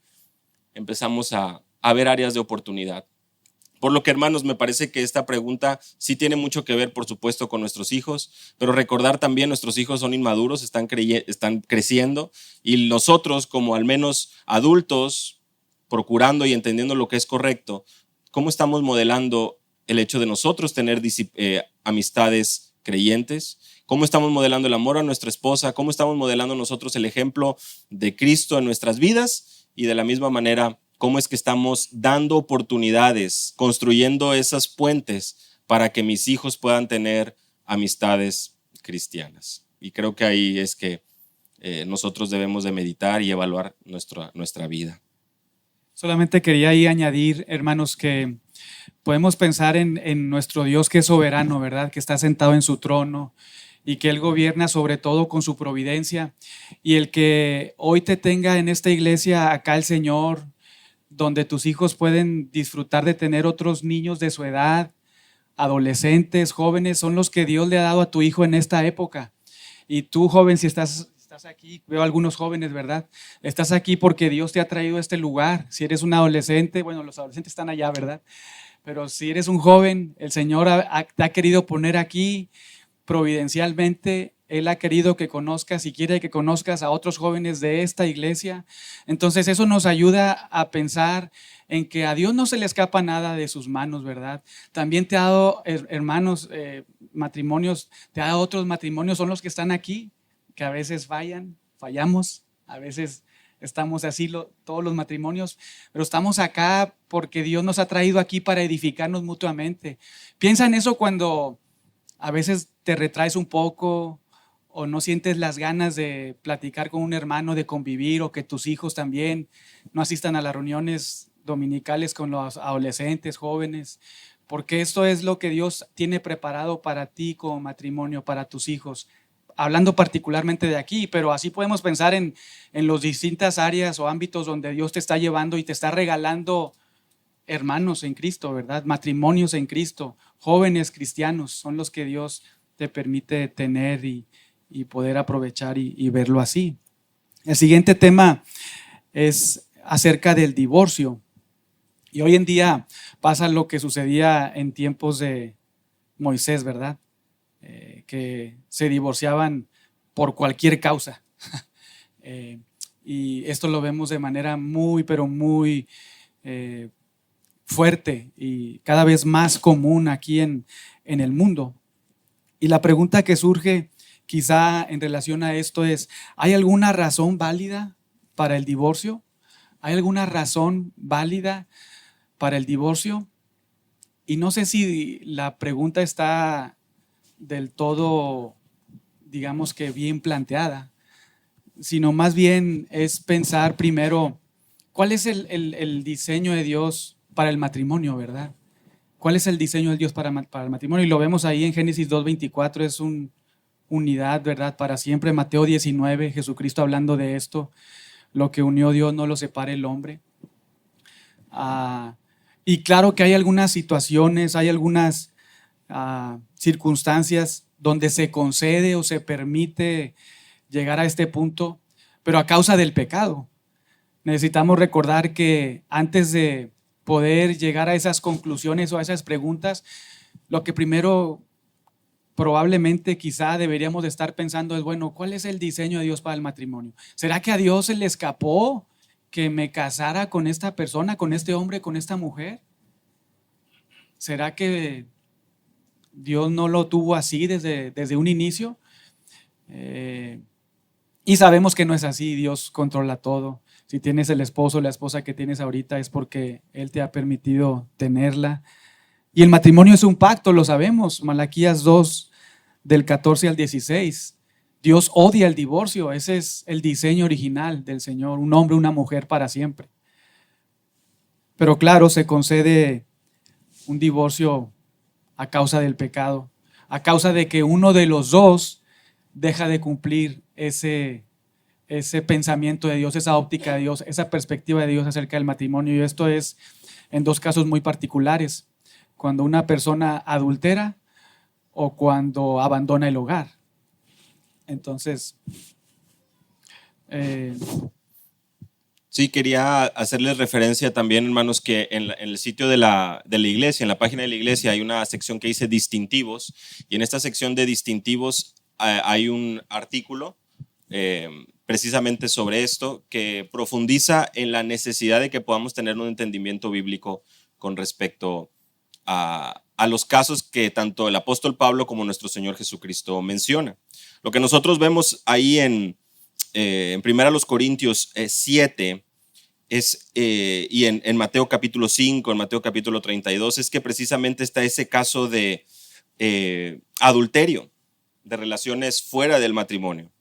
empezamos a ver áreas de oportunidad. Por lo que, hermanos, me parece que esta pregunta sí tiene mucho que ver, por supuesto, con nuestros hijos, pero recordar también nuestros hijos son inmaduros, están creciendo, y nosotros, como al menos adultos, procurando y entendiendo lo que es correcto, ¿cómo estamos modelando el hecho de nosotros tener amistades creyentes? ¿Cómo estamos modelando el amor a nuestra esposa? ¿Cómo estamos modelando nosotros el ejemplo de Cristo en nuestras vidas? Y de la misma manera, ¿cómo es que estamos dando oportunidades, construyendo esas puentes para que mis hijos puedan tener amistades cristianas? Y creo que ahí es que nosotros debemos de meditar y evaluar nuestra vida. Solamente quería ahí añadir, hermanos, que podemos pensar en nuestro Dios que es soberano, ¿verdad? Que está sentado en su trono y que Él gobierna sobre todo con su providencia. Y el que hoy te tenga en esta iglesia acá el Señor, donde tus hijos pueden disfrutar de tener otros niños de su edad, adolescentes, jóvenes, son los que Dios le ha dado a tu hijo en esta época. Y tú, joven, si estás aquí, veo algunos jóvenes, ¿verdad? Estás aquí porque Dios te ha traído a este lugar. Si eres un adolescente, bueno, los adolescentes están allá, ¿verdad? Pero si eres un joven, el Señor te ha querido poner aquí providencialmente. Él ha querido que conozcas y quiere que conozcas a otros jóvenes de esta iglesia. Entonces eso nos ayuda a pensar en que a Dios no se le escapa nada de sus manos, ¿verdad? También te ha dado, hermanos, matrimonios, te ha dado otros matrimonios, son los que están aquí, que a veces fallamos, a veces estamos así todos los matrimonios, pero estamos acá porque Dios nos ha traído aquí para edificarnos mutuamente. Piensa en eso cuando a veces te retraes un poco o no sientes las ganas de platicar con un hermano, de convivir, o que tus hijos también no asistan a las reuniones dominicales con los adolescentes, jóvenes, porque esto es lo que Dios tiene preparado para ti como matrimonio, para tus hijos. Hablando particularmente de aquí, pero así podemos pensar en las distintas áreas o ámbitos donde Dios te está llevando y te está regalando hermanos en Cristo, ¿verdad? Matrimonios en Cristo, jóvenes cristianos, son los que Dios te permite tener y poder aprovechar y verlo así. El siguiente tema es acerca del divorcio. Y hoy en día pasa lo que sucedía en tiempos de Moisés, ¿verdad? Que se divorciaban por cualquier causa. Y esto lo vemos de manera muy, pero muy fuerte y cada vez más común aquí en el mundo. Y la pregunta que surge quizá en relación a esto es, ¿hay alguna razón válida para el divorcio? ¿Hay alguna razón válida para el divorcio? Y no sé si la pregunta está del todo, digamos que bien planteada, sino más bien es pensar primero, ¿cuál es el diseño de Dios para el matrimonio, verdad? ¿Cuál es el diseño de Dios para el matrimonio? Y lo vemos ahí en Génesis 2:24, es unidad, ¿verdad? Para siempre. Mateo 19, Jesucristo hablando de esto, lo que unió Dios no lo separe el hombre. Y claro que hay algunas situaciones, hay algunas circunstancias donde se concede o se permite llegar a este punto, pero a causa del pecado. Necesitamos recordar que antes de poder llegar a esas conclusiones o a esas preguntas, lo que primero probablemente quizá deberíamos de estar pensando es, bueno, ¿cuál es el diseño de Dios para el matrimonio? ¿Será que a Dios se le escapó que me casara con esta persona, con este hombre, con esta mujer? ¿Será que Dios no lo tuvo así desde un inicio? Y sabemos que no es así, Dios controla todo. Si tienes el esposo o la esposa que tienes ahorita es porque Él te ha permitido tenerla. Y el matrimonio es un pacto, lo sabemos. Malaquías 2, del 14 al 16. Dios odia el divorcio, ese es el diseño original del Señor, un hombre, una mujer para siempre. Pero claro, se concede un divorcio a causa del pecado, a causa de que uno de los dos deja de cumplir ese pensamiento de Dios, esa óptica de Dios, esa perspectiva de Dios acerca del matrimonio. Y esto es en dos casos muy particulares: cuando una persona adultera o cuando abandona el hogar. Entonces, sí, quería hacerles referencia también, hermanos, que en el sitio de la iglesia, en la página de la iglesia, hay una sección que dice distintivos, y en esta sección de distintivos hay un artículo precisamente sobre esto, que profundiza en la necesidad de que podamos tener un entendimiento bíblico con respecto a los casos que tanto el apóstol Pablo como nuestro Señor Jesucristo menciona. Lo que nosotros vemos ahí en 1 Corintios 7 y en Mateo capítulo 5, en Mateo capítulo 32, es que precisamente está ese caso de adulterio, de relaciones fuera del matrimonio.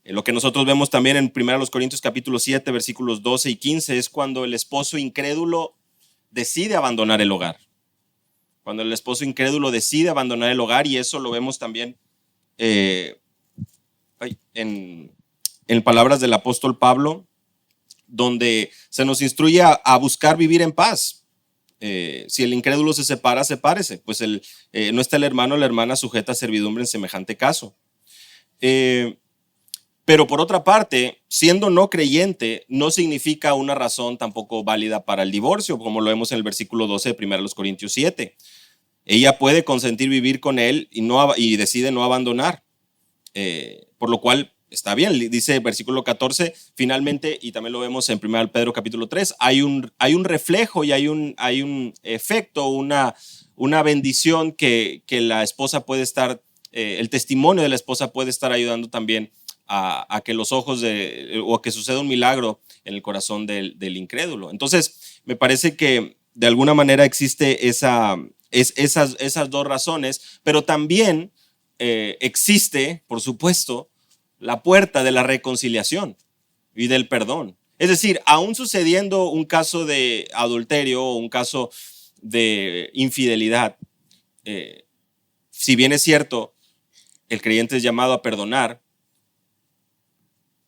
Lo que nosotros vemos también en 1 Corintios capítulo 7, versículos 12 y 15, es cuando el esposo incrédulo decide abandonar el hogar. Cuando el esposo incrédulo decide abandonar el hogar, y eso lo vemos también en palabras del apóstol Pablo, donde se nos instruye a buscar vivir en paz. Si el incrédulo se separa, sepárese, pues no está el hermano o la hermana sujeta a servidumbre en semejante caso. Pero por otra parte, siendo no creyente, no significa una razón tampoco válida para el divorcio, como lo vemos en el versículo 12 de 1 Corintios 7. Ella puede consentir vivir con él y decide no abandonar, por lo cual está bien. Dice el versículo 14, finalmente, y también lo vemos en 1 Pedro capítulo 3, hay un reflejo y hay un efecto, una bendición que la esposa puede estar, el testimonio de la esposa puede estar ayudando también a que los ojos o a que suceda un milagro en el corazón del incrédulo. Entonces, me parece que de alguna manera existe esas dos razones, pero también existe, por supuesto, la puerta de la reconciliación y del perdón. Es decir, aún sucediendo un caso de adulterio o un caso de infidelidad, si bien es cierto, el creyente es llamado a perdonar,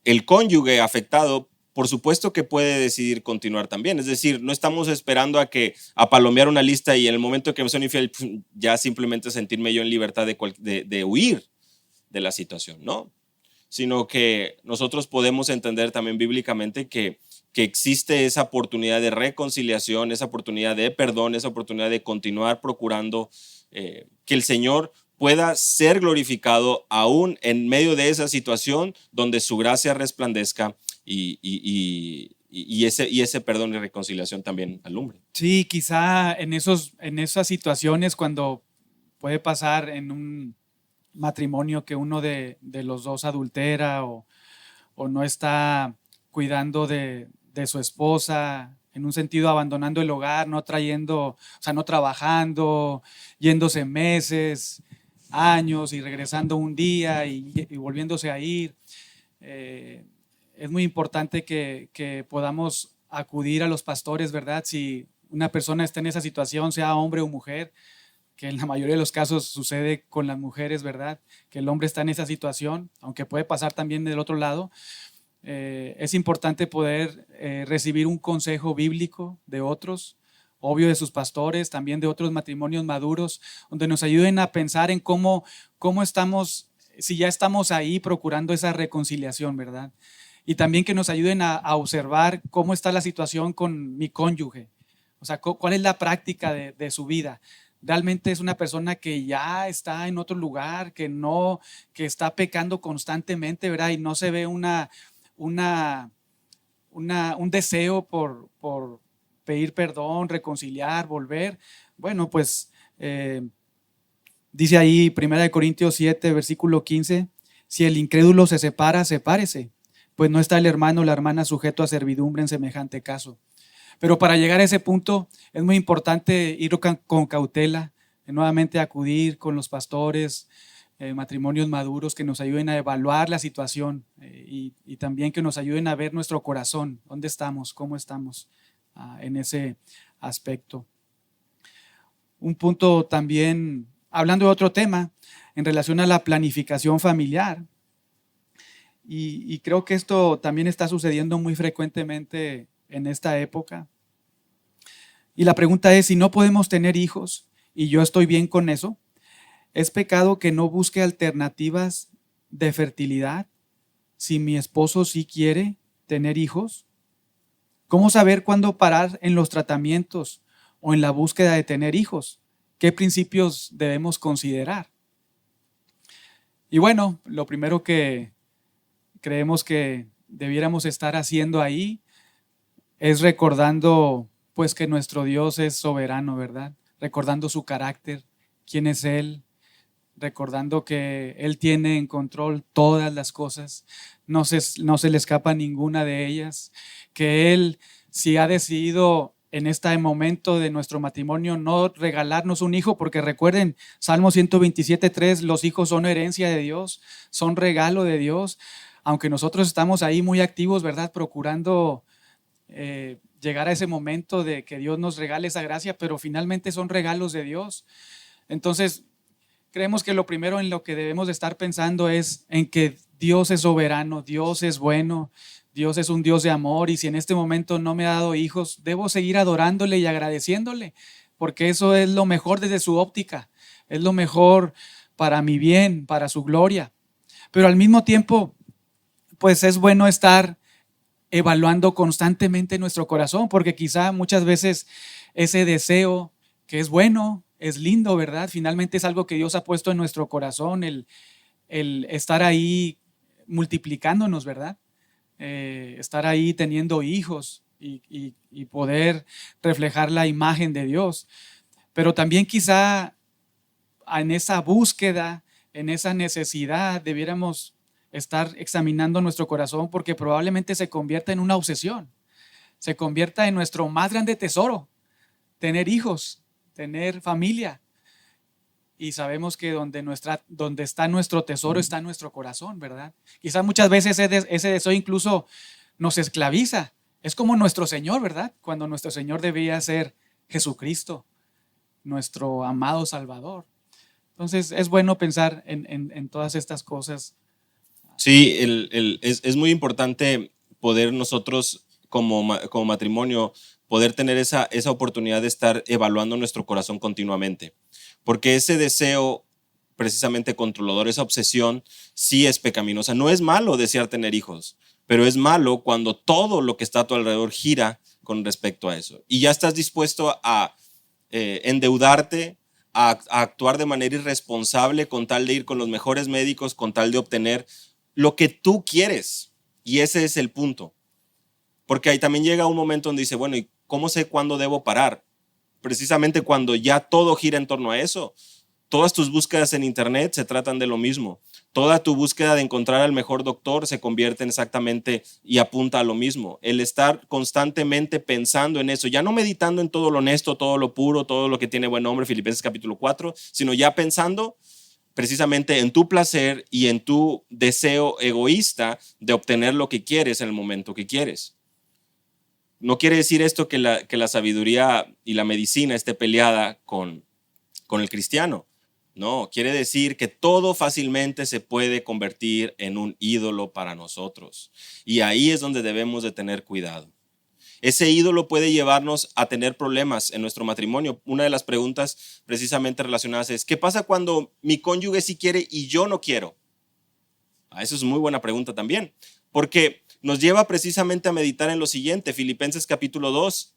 el cónyuge afectado, por supuesto que puede decidir continuar también. Es decir, no estamos esperando a palomear una lista y en el momento que me son infiel, ya simplemente sentirme yo en libertad de huir de la situación, ¿no? Sino que nosotros podemos entender también bíblicamente que existe esa oportunidad de reconciliación, esa oportunidad de perdón, esa oportunidad de continuar procurando que el Señor pueda ser glorificado aún en medio de esa situación donde su gracia resplandezca y ese perdón y reconciliación también alumbre. Sí, quizá en esas situaciones cuando puede pasar en un matrimonio que uno de los dos adultera o no está cuidando de su esposa, en un sentido abandonando el hogar, no trabajando, yéndose meses, años y regresando un día y volviéndose a ir. Es muy importante que podamos acudir a los pastores, ¿verdad? Si una persona está en esa situación, sea hombre o mujer, que en la mayoría de los casos sucede con las mujeres, ¿verdad? Que el hombre está en esa situación, aunque puede pasar también del otro lado. Es importante poder recibir un consejo bíblico de otros obvio de sus pastores, también de otros matrimonios maduros, donde nos ayuden a pensar en cómo estamos, si ya estamos ahí procurando esa reconciliación, ¿verdad? Y también que nos ayuden a observar cómo está la situación con mi cónyuge, o sea, cuál es la práctica de su vida. Realmente es una persona que ya está en otro lugar, que está pecando constantemente, ¿verdad? Y no se ve un deseo por pedir perdón, reconciliar, volver. Bueno, pues dice ahí 1 Corintios 7, versículo 15, si el incrédulo se separa, sepárese, pues no está el hermano o la hermana sujeto a servidumbre en semejante caso. Pero para llegar a ese punto es muy importante ir con cautela, nuevamente acudir con los pastores, matrimonios maduros que nos ayuden a evaluar la situación y también que nos ayuden a ver nuestro corazón, dónde estamos, cómo estamos en ese aspecto. Un punto también, hablando de otro tema, en relación a la planificación familiar, y creo que esto también está sucediendo muy frecuentemente en esta época. Y la pregunta es, si no podemos tener hijos y yo estoy bien con eso, ¿es pecado que no busque alternativas de fertilidad si mi esposo sí quiere tener hijos? ¿Cómo saber cuándo parar en los tratamientos o en la búsqueda de tener hijos? ¿Qué principios debemos considerar? Y bueno, lo primero que creemos que debiéramos estar haciendo ahí es recordando pues que nuestro Dios es soberano, ¿verdad? Recordando su carácter, quién es Él, recordando que Él tiene en control todas las cosas, no se le escapa ninguna de ellas, que Él, si ha decidido en este momento de nuestro matrimonio no regalarnos un hijo, porque recuerden, Salmo 127:3, los hijos son herencia de Dios, son regalo de Dios, aunque nosotros estamos ahí muy activos, ¿verdad? Procurando llegar a ese momento de que Dios nos regale esa gracia, pero finalmente son regalos de Dios. Entonces, creemos que lo primero en lo que debemos de estar pensando es en que Dios es soberano, Dios es bueno, Dios es un Dios de amor, y si en este momento no me ha dado hijos, debo seguir adorándole y agradeciéndole, porque eso es lo mejor desde su óptica, es lo mejor para mi bien, para su gloria. Pero al mismo tiempo, pues es bueno estar evaluando constantemente nuestro corazón, porque quizá muchas veces ese deseo que es bueno, es lindo, ¿verdad? Finalmente es algo que Dios ha puesto en nuestro corazón, el estar ahí multiplicándonos, ¿verdad? Estar ahí teniendo hijos y poder reflejar la imagen de Dios. Pero también quizá en esa búsqueda, en esa necesidad, debiéramos estar examinando nuestro corazón, porque probablemente se convierta en una obsesión, se convierta en nuestro más grande tesoro, tener hijos, tener familia. Y sabemos que donde está nuestro tesoro está nuestro corazón, ¿verdad? Quizás muchas veces ese deseo incluso nos esclaviza. Es como nuestro Señor, ¿verdad? Cuando nuestro Señor debía ser Jesucristo, nuestro amado Salvador. Entonces es bueno pensar en todas estas cosas. Sí, es muy importante poder nosotros como matrimonio poder tener esa oportunidad de estar evaluando nuestro corazón continuamente, porque ese deseo precisamente controlador, esa obsesión, sí es pecaminosa. No es malo desear tener hijos, pero es malo cuando todo lo que está a tu alrededor gira con respecto a eso. Y ya estás dispuesto a endeudarte, a actuar de manera irresponsable con tal de ir con los mejores médicos, con tal de obtener lo que tú quieres. Y ese es el punto. Porque ahí también llega un momento donde dice, bueno, ¿y cómo sé cuándo debo parar? Precisamente cuando ya todo gira en torno a eso. Todas tus búsquedas en internet se tratan de lo mismo. Toda tu búsqueda de encontrar al mejor doctor se convierte en exactamente y apunta a lo mismo. El estar constantemente pensando en eso, ya no meditando en todo lo honesto, todo lo puro, todo lo que tiene buen nombre, Filipenses capítulo 4, sino ya pensando precisamente en tu placer y en tu deseo egoísta de obtener lo que quieres en el momento que quieres. No quiere decir esto que la sabiduría y la medicina esté peleada con el cristiano. No, quiere decir que todo fácilmente se puede convertir en un ídolo para nosotros. Y ahí es donde debemos de tener cuidado. Ese ídolo puede llevarnos a tener problemas en nuestro matrimonio. Una de las preguntas precisamente relacionadas es, ¿qué pasa cuando mi cónyuge sí quiere y yo no quiero? Eso es muy buena pregunta también, porque nos lleva precisamente a meditar en lo siguiente, Filipenses capítulo 2,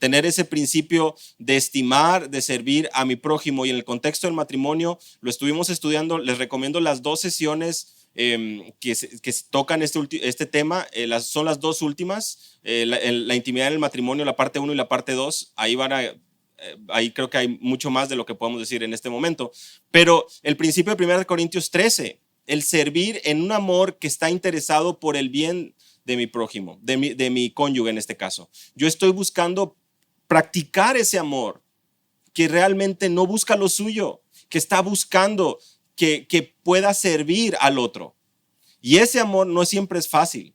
tener ese principio de estimar, de servir a mi prójimo, y en el contexto del matrimonio lo estuvimos estudiando. Les recomiendo las 2 sesiones que tocan este tema. Son las 2 últimas, la intimidad en el matrimonio, la parte 1 y la parte 2. Ahí creo que hay mucho más de lo que podemos decir en este momento, pero el principio de 1 Corintios 13, el servir en un amor que está interesado por el bien de mi prójimo, de mi cónyuge en este caso. Yo estoy buscando practicar ese amor que realmente no busca lo suyo, que está buscando que pueda servir al otro. Y ese amor no siempre es fácil.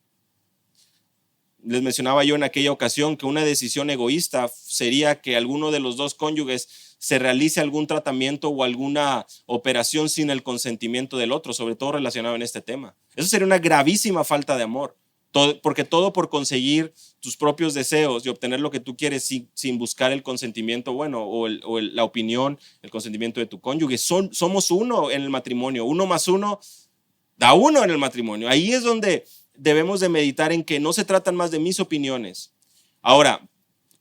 Les mencionaba yo en aquella ocasión que una decisión egoísta sería que alguno de los dos cónyuges se realice algún tratamiento o alguna operación sin el consentimiento del otro, sobre todo relacionado en este tema. Eso sería una gravísima falta de amor, porque todo por conseguir tus propios deseos y obtener lo que tú quieres sin buscar el consentimiento, la opinión, el consentimiento de tu cónyuge. Somos uno en el matrimonio, 1 más 1 da 1 en el matrimonio. Ahí es donde debemos de meditar en que no se tratan más de mis opiniones. Ahora,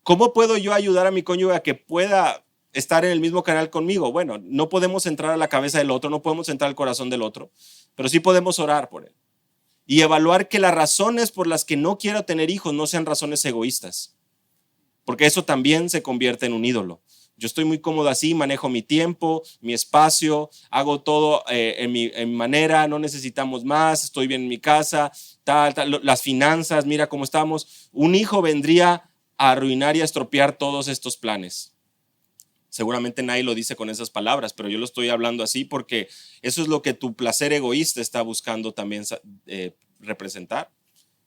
¿cómo puedo yo ayudar a mi cónyuge a que pueda estar en el mismo canal conmigo? Bueno, no podemos entrar a la cabeza del otro, no podemos entrar al corazón del otro, pero sí podemos orar por él y evaluar que las razones por las que no quiero tener hijos no sean razones egoístas, porque eso también se convierte en un ídolo. Yo estoy muy cómodo así, manejo mi tiempo, mi espacio, hago todo en mi manera, no necesitamos más, estoy bien en mi casa, las finanzas, mira cómo estamos. Un hijo vendría a arruinar y a estropear todos estos planes. Seguramente nadie lo dice con esas palabras, pero yo lo estoy hablando así porque eso es lo que tu placer egoísta está buscando también representar.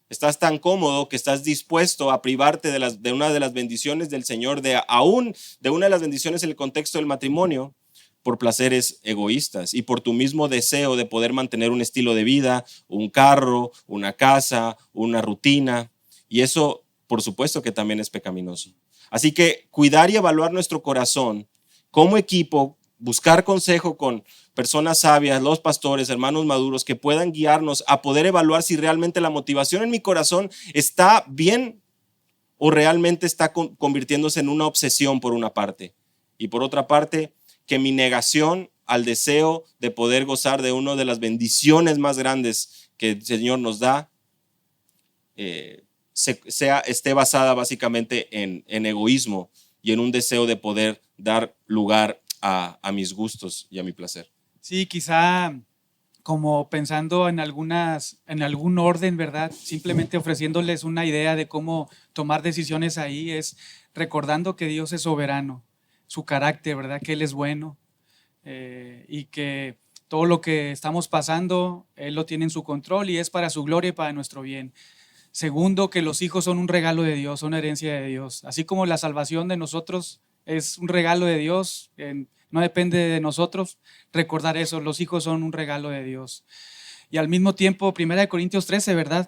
Estás tan cómodo que estás dispuesto a privarte de una de las bendiciones del Señor, aún de una de las bendiciones en el contexto del matrimonio, por placeres egoístas y por tu mismo deseo de poder mantener un estilo de vida, un carro, una casa, una rutina. Y eso, por supuesto que también es pecaminoso. Así que cuidar y evaluar nuestro corazón como equipo, buscar consejo con personas sabias, los pastores, hermanos maduros, que puedan guiarnos a poder evaluar si realmente la motivación en mi corazón está bien o realmente está convirtiéndose en una obsesión por una parte. Y por otra parte, que mi negación al deseo de poder gozar de una de las bendiciones más grandes que el Señor nos da, esté basada básicamente en egoísmo y en un deseo de poder dar lugar a mis gustos y a mi placer. Sí, quizá como pensando en algún orden, ¿verdad? Simplemente ofreciéndoles una idea de cómo tomar decisiones ahí, es recordando que Dios es soberano, su carácter, ¿verdad? Que Él es bueno y que todo lo que estamos pasando, Él lo tiene en su control y es para su gloria y para nuestro bien. Segundo, que los hijos son un regalo de Dios, son herencia de Dios. Así como la salvación de nosotros es un regalo de Dios, no depende de nosotros, recordar eso, los hijos son un regalo de Dios. Y al mismo tiempo, 1 Corintios 13, ¿verdad?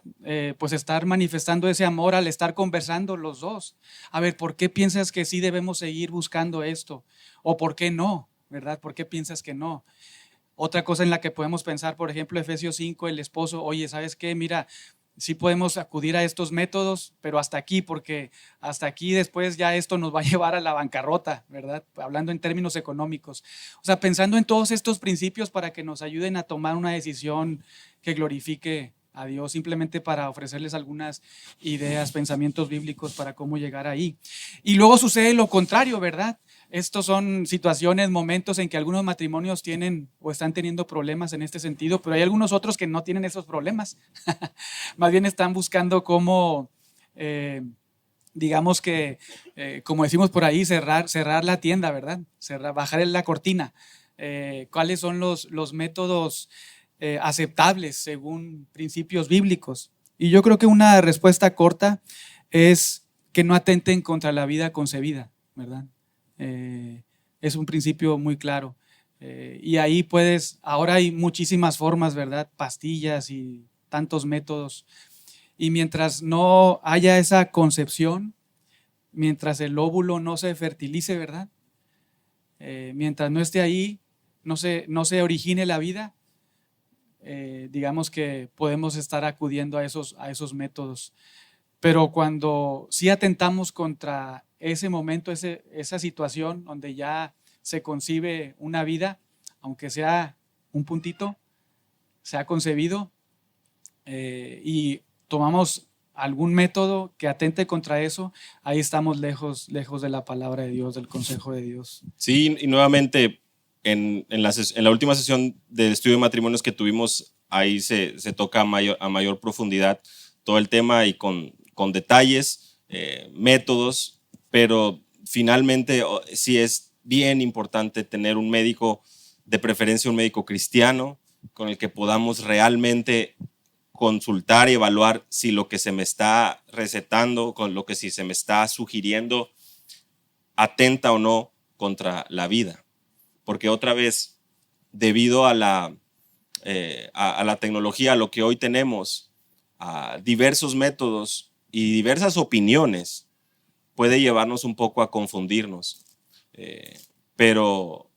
Pues estar manifestando ese amor al estar conversando los dos. A ver, ¿por qué piensas que sí debemos seguir buscando esto? ¿O por qué no? ¿Verdad? ¿Por qué piensas que no? Otra cosa en la que podemos pensar, por ejemplo, Efesios 5, el esposo, oye, ¿sabes qué? Mira, sí podemos acudir a estos métodos, pero hasta aquí, porque hasta aquí después ya esto nos va a llevar a la bancarrota, ¿verdad? Hablando en términos económicos. O sea, pensando en todos estos principios para que nos ayuden a tomar una decisión que glorifique a Dios, simplemente para ofrecerles algunas ideas, pensamientos bíblicos para cómo llegar ahí. Y luego sucede lo contrario, ¿verdad? Estos son situaciones, momentos en que algunos matrimonios tienen o están teniendo problemas en este sentido, pero hay algunos otros que no tienen esos problemas. Más bien están buscando cómo, digamos que, como decimos por ahí, cerrar la tienda, ¿verdad? Bajar la cortina. ¿Cuáles son los métodos aceptables según principios bíblicos? Y yo creo que una respuesta corta es que no atenten contra la vida concebida, ¿verdad? Es un principio muy claro. Y ahí ahora hay muchísimas formas, ¿verdad? Pastillas y tantos métodos. Y mientras no haya esa concepción, mientras el óvulo no se fertilice, ¿verdad? Mientras no esté ahí, no se origine la vida, digamos que podemos estar acudiendo a esos métodos. Pero cuando sí atentamos contra ese momento, esa situación donde ya se concibe una vida, aunque sea un puntito, se ha concebido, y tomamos algún método que atente contra eso, ahí estamos lejos de la palabra de Dios, del consejo de Dios. Sí, y nuevamente en la última sesión del estudio de matrimonios que tuvimos, ahí se toca a mayor profundidad todo el tema y con detalles, métodos, pero finalmente sí es bien importante tener un médico, de preferencia un médico cristiano, con el que podamos realmente consultar y evaluar si lo que se me está recetando, con lo que si se me está sugiriendo, atenta o no contra la vida. Porque otra vez, debido a la tecnología, a lo que hoy tenemos, a diversos métodos y diversas opiniones, puede llevarnos un poco a confundirnos. Pero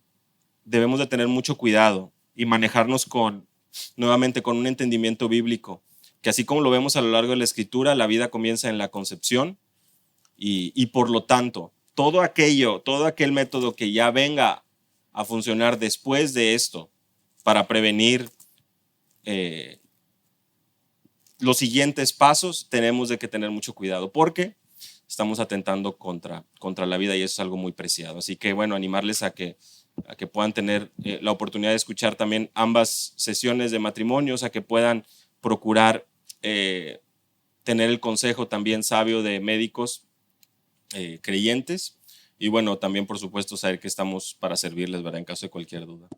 debemos de tener mucho cuidado y manejarnos nuevamente con un entendimiento bíblico, que así como lo vemos a lo largo de la Escritura, la vida comienza en la concepción y por lo tanto, todo aquel método que ya venga a funcionar después de esto para prevenir los siguientes pasos, tenemos de que tener mucho cuidado porque estamos atentando contra la vida y eso es algo muy preciado. Así que bueno, animarles a que puedan tener la oportunidad de escuchar también ambas sesiones de matrimonios, a que puedan procurar tener el consejo también sabio de médicos creyentes y bueno, también por supuesto saber que estamos para servirles, ¿verdad? En caso de cualquier duda.